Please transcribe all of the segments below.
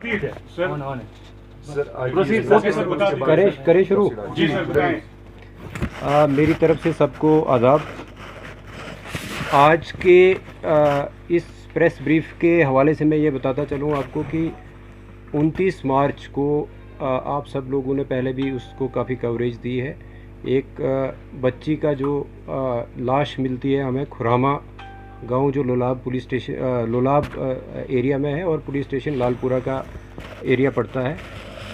करे शुरू। जी सर बताएं। मेरी तरफ से सबको आदाब। आज के इस प्रेस ब्रीफ के हवाले से मैं ये बताता चलूँ आपको कि 29 मार्च को आप सब लोगों ने पहले भी उसको काफ़ी कवरेज दी है। एक बच्ची का जो लाश मिलती है हमें खुरामा गांव, जो Lolab police station Lolab area में है और पुलिस स्टेशन लालपुरा का एरिया पड़ता है।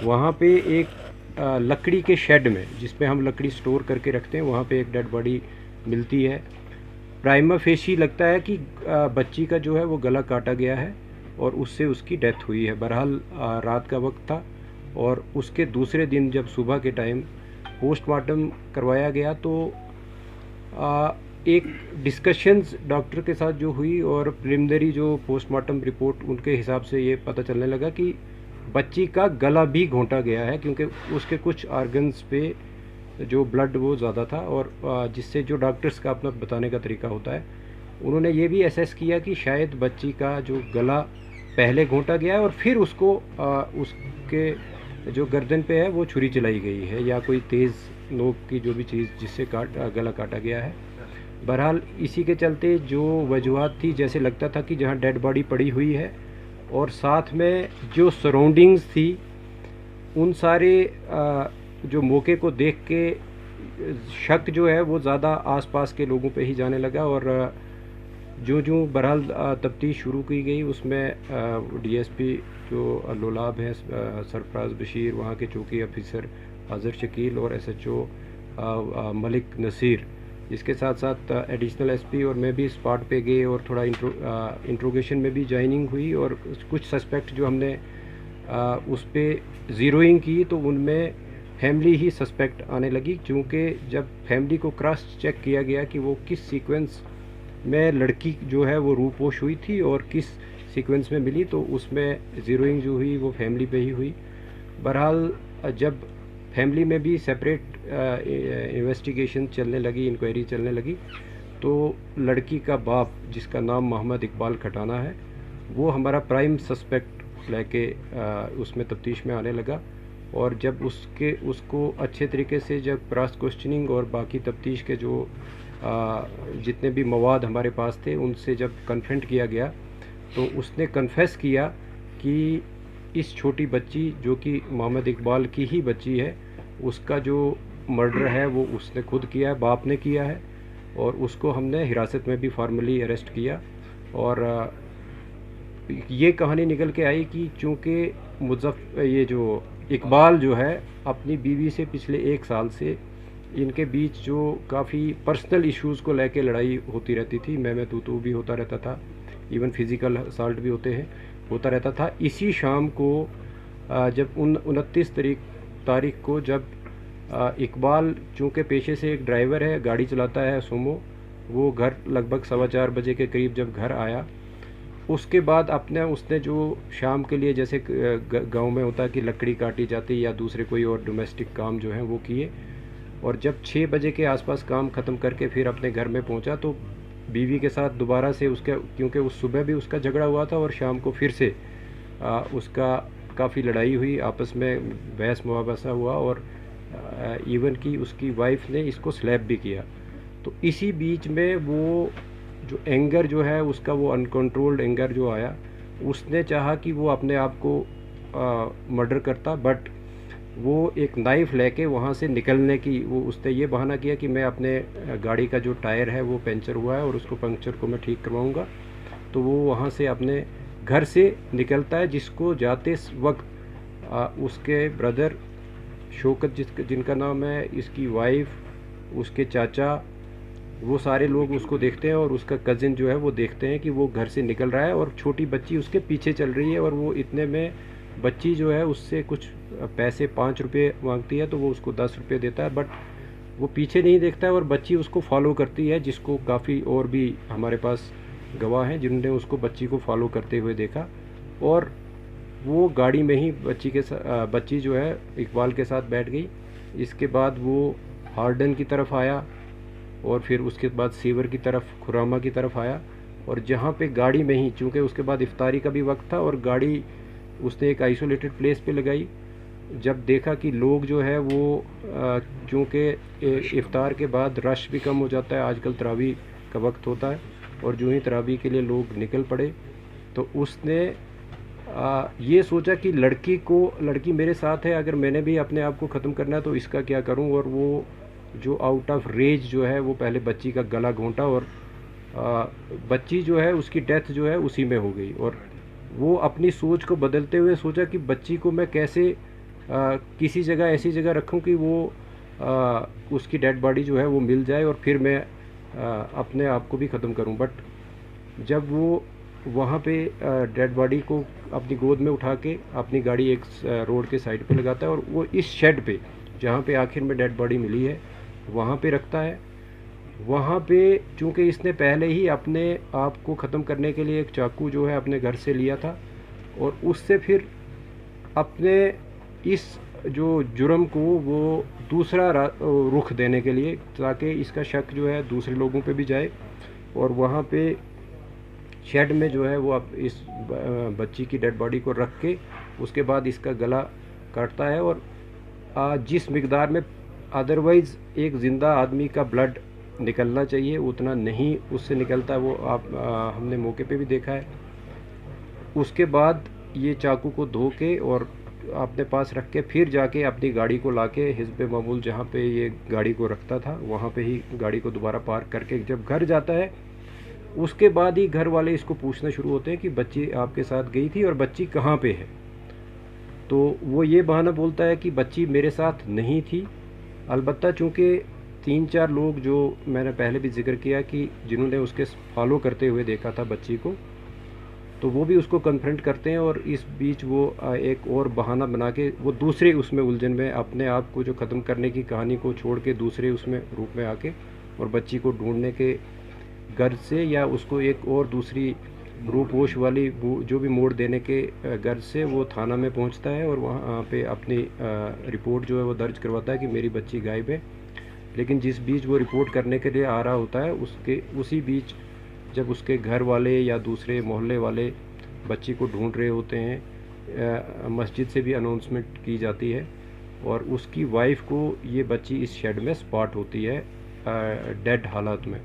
वहाँ पे एक लकड़ी के शेड में, जिसमें हम लकड़ी स्टोर करके रखते हैं, वहाँ पे एक डेड बॉडी मिलती है। प्राइमा फेशी लगता है कि बच्ची का जो है वो गला काटा गया है और उससे उसकी डेथ हुई है। बहरहाल रात का वक्त था और उसके दूसरे दिन जब सुबह के टाइम पोस्टमार्टम करवाया गया तो एक डिस्कशंस डॉक्टर के साथ जो हुई और प्रिलिमिनरी जो पोस्टमार्टम रिपोर्ट उनके हिसाब से ये पता चलने लगा कि बच्ची का गला भी घोंटा गया है, क्योंकि उसके कुछ ऑर्गन्स पे जो ब्लड वो ज़्यादा था और जिससे जो डॉक्टर्स का अपना बताने का तरीका होता है, उन्होंने ये भी असेस किया कि शायद बच्ची का जो गला पहले घोंटा गया है और फिर उसको उसके जो गर्दन पे है वो छुरी चलाई गई है या कोई तेज़ नोक की जो भी चीज़ जिससे गला काटा गया है। बहरहाल इसी के चलते जो वजूहात थी, जैसे लगता था कि जहाँ डेड बॉडी पड़ी हुई है और साथ में जो सराउंडिंग्स थी, उन सारे जो मौके को देख के शक जो है वो ज़्यादा आसपास के लोगों पे ही जाने लगा। और जो बहरहाल तफ्तीश शुरू की गई उसमें डीएसपी जो लोलाब है सरफराज बशीर, वहाँ के चौकी ऑफिसर आज़र शकील और एसएचओ मलिक नसीर, इसके साथ साथ एडिशनल एसपी और मैं भी स्पॉट पे गए और थोड़ा इंट्रोगेशन में भी ज्वाइनिंग हुई और कुछ सस्पेक्ट जो हमने उस पर ज़ीरोइंग की तो उनमें फैमिली ही सस्पेक्ट आने लगी, क्योंकि जब फैमिली को क्रॉस चेक किया गया कि वो किस सीक्वेंस में लड़की जो है वो रूपोश हुई थी और किस सीक्वेंस में मिली, तो उसमें ज़ीरोइंग जो हुई वो फैमिली पे ही हुई। बहरहाल जब फैमिली में भी सेपरेट इन्वेस्टिगेशन चलने लगी, इंक्वायरी चलने लगी, तो लड़की का बाप जिसका नाम मोहम्मद इकबाल खटाना है वो हमारा प्राइम सस्पेक्ट लेके उसमें तफ्तीश में आने लगा। और जब उसको अच्छे तरीके से जब क्रॉस क्वेश्चनिंग और बाकी तफ्तीश के जो जितने भी मवाद हमारे पास थे उनसे जब कन्फ्रंट किया गया तो उसने कन्फेस किया कि इस छोटी बच्ची जो कि मोहम्मद इकबाल की ही बच्ची है, उसका जो मर्डर है वो उसने खुद किया है, बाप ने किया है और उसको हमने हिरासत में भी फॉर्मली अरेस्ट किया। और ये कहानी निकल के आई कि चूँकि ये जो इकबाल जो है अपनी बीवी से पिछले 1 साल से इनके बीच जो काफ़ी पर्सनल इश्यूज़ को लेके लड़ाई होती रहती थी, मैं तू भी होता रहता था, इवन फिज़िकल असाल्ट भी होता रहता था। इसी शाम को जब 29 तारीख को जब इकबाल चूँकि पेशे से एक ड्राइवर है, गाड़ी चलाता है सोमो, वो घर लगभग 4:15 बजे के करीब जब घर आया, उसके बाद उसने जो शाम के लिए जैसे गांव में होता है कि लकड़ी काटी जाती या दूसरे कोई और डोमेस्टिक काम जो है वो किए, और जब 6 बजे के आसपास काम ख़त्म करके फिर अपने घर में पहुंचा तो बीवी के साथ दोबारा से क्योंकि उस सुबह भी उसका झगड़ा हुआ था और शाम को फिर से उसका काफ़ी लड़ाई हुई, आपस में बहस मुबासा हुआ और इवन कि उसकी वाइफ ने इसको स्लैप भी किया। तो इसी बीच में वो जो एंगर जो है उसका, वो अनकंट्रोल्ड एंगर जो आया, उसने चाहा कि वो अपने आप को मर्डर करता, बट वो एक नाइफ़ लेके वहाँ से निकलने की उसने ये बहाना किया कि मैं अपने गाड़ी का जो टायर है वो पंचर हुआ है और उसको पंक्चर को मैं ठीक करवाऊँगा। तो वो वहाँ से अपने घर से निकलता है, जिसको जाते वक्त उसके ब्रदर शौकत जिनका नाम है, इसकी वाइफ, उसके चाचा, वो सारे लोग उसको देखते हैं और उसका कज़िन जो है वो देखते हैं कि वो घर से निकल रहा है और छोटी बच्ची उसके पीछे चल रही है। और वो इतने में बच्ची जो है उससे कुछ पैसे 5 रुपये मांगती है तो वो उसको 10 रुपये देता है, बट वो पीछे नहीं देखता है और बच्ची उसको फॉलो करती है, जिसको काफ़ी और भी हमारे पास गवाह हैं जिन्होंने उसको बच्ची को फॉलो करते हुए देखा। और वो गाड़ी में ही बच्ची जो है इकबाल के साथ बैठ गई। इसके बाद वो हार्डन की तरफ आया और फिर उसके बाद सीवर की तरफ, खुरामा की तरफ आया, और जहाँ पे गाड़ी में ही, चूँकि उसके बाद इफ्तारी का भी वक्त था और गाड़ी उसने एक आइसोलेटेड प्लेस पे लगाई। जब देखा कि लोग जो है वो चूँकि इफ्तार के बाद रश भी कम हो जाता है, आजकल तरावी का वक्त होता है, और जो ही तरावी के लिए लोग निकल पड़े, तो उसने ये सोचा कि लड़की मेरे साथ है, अगर मैंने भी अपने आप को ख़त्म करना है तो इसका क्या करूं। और वो जो आउट ऑफ रेज जो है वो पहले बच्ची का गला घोंटा, और बच्ची जो है उसकी डेथ जो है उसी में हो गई। और वो अपनी सोच को बदलते हुए सोचा कि बच्ची को मैं कैसे किसी जगह ऐसी जगह रखूं कि वो उसकी डेड बॉडी जो है वो मिल जाए, और फिर मैं अपने आप को भी ख़त्म करूं। बट जब वो वहाँ पे डेड बॉडी को अपनी गोद में उठा के अपनी गाड़ी एक रोड के साइड पे लगाता है, और वो इस शेड पे जहाँ पे आखिर में डेड बॉडी मिली है वहाँ पे रखता है। वहाँ पे चूँकि इसने पहले ही अपने आप को ख़त्म करने के लिए एक चाकू जो है अपने घर से लिया था, और उससे फिर अपने इस जो जुर्म को वो दूसरा रुख देने के लिए, ताकि इसका शक जो है दूसरे लोगों पे भी जाए, और वहाँ पे शेड में जो है वो अब इस बच्ची की डेड बॉडी को रख के उसके बाद इसका गला काटता है। और जिस मिकदार में अदरवाइज़ एक ज़िंदा आदमी का ब्लड निकलना चाहिए उतना नहीं उससे निकलता, वो हमने मौके पे भी देखा है। उसके बाद ये चाकू को धो के और अपने पास रख के फिर जाके अपनी गाड़ी को लाके हिज़्ब मामूल जहाँ पे ये गाड़ी को रखता था वहाँ पे ही गाड़ी को दोबारा पार्क करके जब घर जाता है, उसके बाद ही घर वाले इसको पूछना शुरू होते हैं कि बच्ची आपके साथ गई थी और बच्ची कहाँ पे है। तो वो ये बहाना बोलता है कि बच्ची मेरे साथ नहीं थी। अलबत्ता चूँकि 3-4 लोग जो मैंने पहले भी जिक्र किया कि जिन्होंने उसके फॉलो करते हुए देखा था बच्ची को, तो वो भी उसको कन्फ्रंट करते हैं, और इस बीच वो एक और बहाना बना के वो दूसरे उसमें उलझन में अपने आप को जो ख़त्म करने की कहानी को छोड़ के दूसरे उसमें रूप में आके और बच्ची को ढूंढने के गर्ज से या उसको एक और दूसरी रूपोश वाली जो भी मोड़ देने के गर्ज से वो थाना में पहुंचता है, और वहाँ पे अपनी रिपोर्ट जो है वो दर्ज करवाता है कि मेरी बच्ची गायब है। लेकिन जिस बीच वो रिपोर्ट करने के लिए आ रहा होता है उसी बीच जब उसके घर वाले या दूसरे मोहल्ले वाले बच्ची को ढूंढ रहे होते हैं, मस्जिद से भी अनाउंसमेंट की जाती है, और उसकी वाइफ को ये बच्ची इस शेड में स्पॉट होती है डेड हालात में।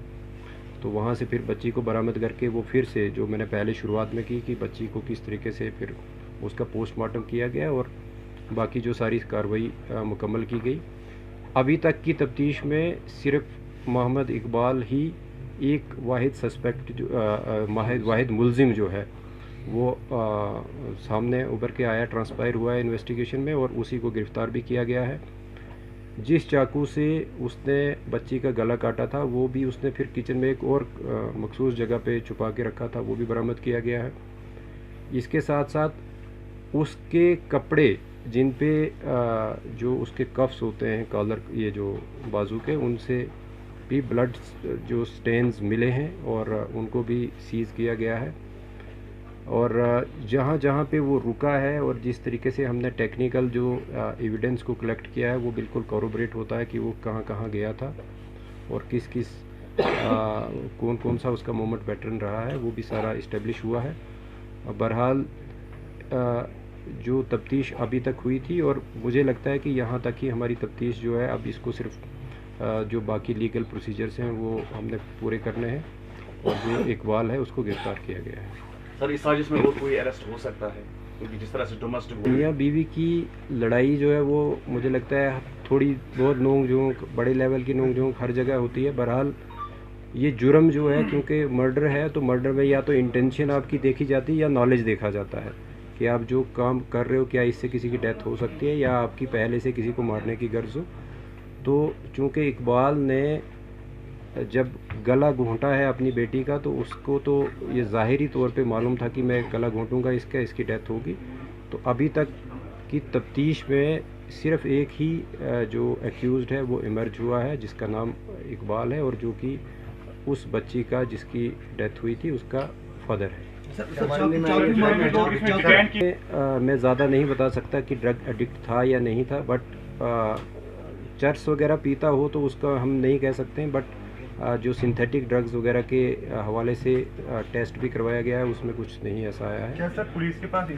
तो वहाँ से फिर बच्ची को बरामद करके वो फिर से जो मैंने पहले शुरुआत में की कि बच्ची को किस तरीके से फिर उसका पोस्टमार्टम किया गया और बाकी जो सारी कार्रवाई मुकम्मल की गई। अभी तक की तफ्तीश में सिर्फ मोहम्मद इकबाल ही एक वाहिद सस्पेक्ट जो वाहिद मुलजिम जो है वो सामने उभर के आया, ट्रांसपायर हुआ है इन्वेस्टिगेशन में, और उसी को गिरफ़्तार भी किया गया है। जिस चाकू से उसने बच्ची का गला काटा था वो भी उसने फिर किचन में एक और मखसूस जगह पे छुपा के रखा था, वो भी बरामद किया गया है। इसके साथ साथ उसके कपड़े जिन पे जो उसके कफ्स होते हैं कॉलर, ये जो बाजू के, उनसे भी ब्लड जो स्टेन्स मिले हैं और उनको भी सीज़ किया गया है। और जहाँ जहाँ पे वो रुका है और जिस तरीके से हमने टेक्निकल जो एविडेंस को कलेक्ट किया है वो बिल्कुल कॉरोबरेट होता है कि वो कहाँ कहाँ गया था और किस किस कौन कौन सा उसका मूवमेंट पैटर्न रहा है, वो भी सारा इस्टेब्लिश हुआ है। बहरहाल जो तफ्तीश अभी तक हुई थी, और मुझे लगता है कि यहाँ तक ही हमारी तफ्तीश जो है, अब इसको सिर्फ जो बाकी लीगल प्रोसीजर्स हैं वो हमने पूरे करने हैं, और जो इकबाल है उसको गिरफ्तार किया गया है। सर, इस साजिश में और कोई अरेस्ट हो सकता है? क्योंकि जिस तरह से डोमेस्टिक मियाँ बीवी की लड़ाई जो है वो मुझे लगता है थोड़ी बहुत नोक झोंक, बड़े लेवल की नोक झोंक हर जगह होती है। बहरहाल ये जुर्म जो है, क्योंकि मर्डर है, तो मर्डर में या तो इंटेंशन आपकी देखी जाती है या नॉलेज देखा जाता है कि आप जो काम कर रहे हो क्या इससे किसी की डेथ हो सकती है या आपकी पहले से किसी को मारने की गर्ज हो। तो चूँकि इकबाल ने जब गला घोंटा है अपनी बेटी का, तो उसको तो ये ज़ाहिरी तौर पे मालूम था कि मैं गला घोंटूंगा इसकी डेथ होगी। तो अभी तक की तफ्तीश में सिर्फ एक ही जो एक्यूज़्ड है वो इमर्ज हुआ है, जिसका नाम इकबाल है, और जो कि उस बच्ची का जिसकी डेथ हुई थी उसका फादर है। मैं ज़्यादा नहीं बता सकता कि ड्रग एडिक्ट था या नहीं था, बट चर्स वगैरह पीता हो तो उसका हम नहीं कह सकते हैं। बट जो सिंथेटिक ड्रग्स वगैरह के हवाले से टेस्ट भी करवाया गया है, उसमें कुछ नहीं ऐसा आया है। क्या सर पुलिस के पास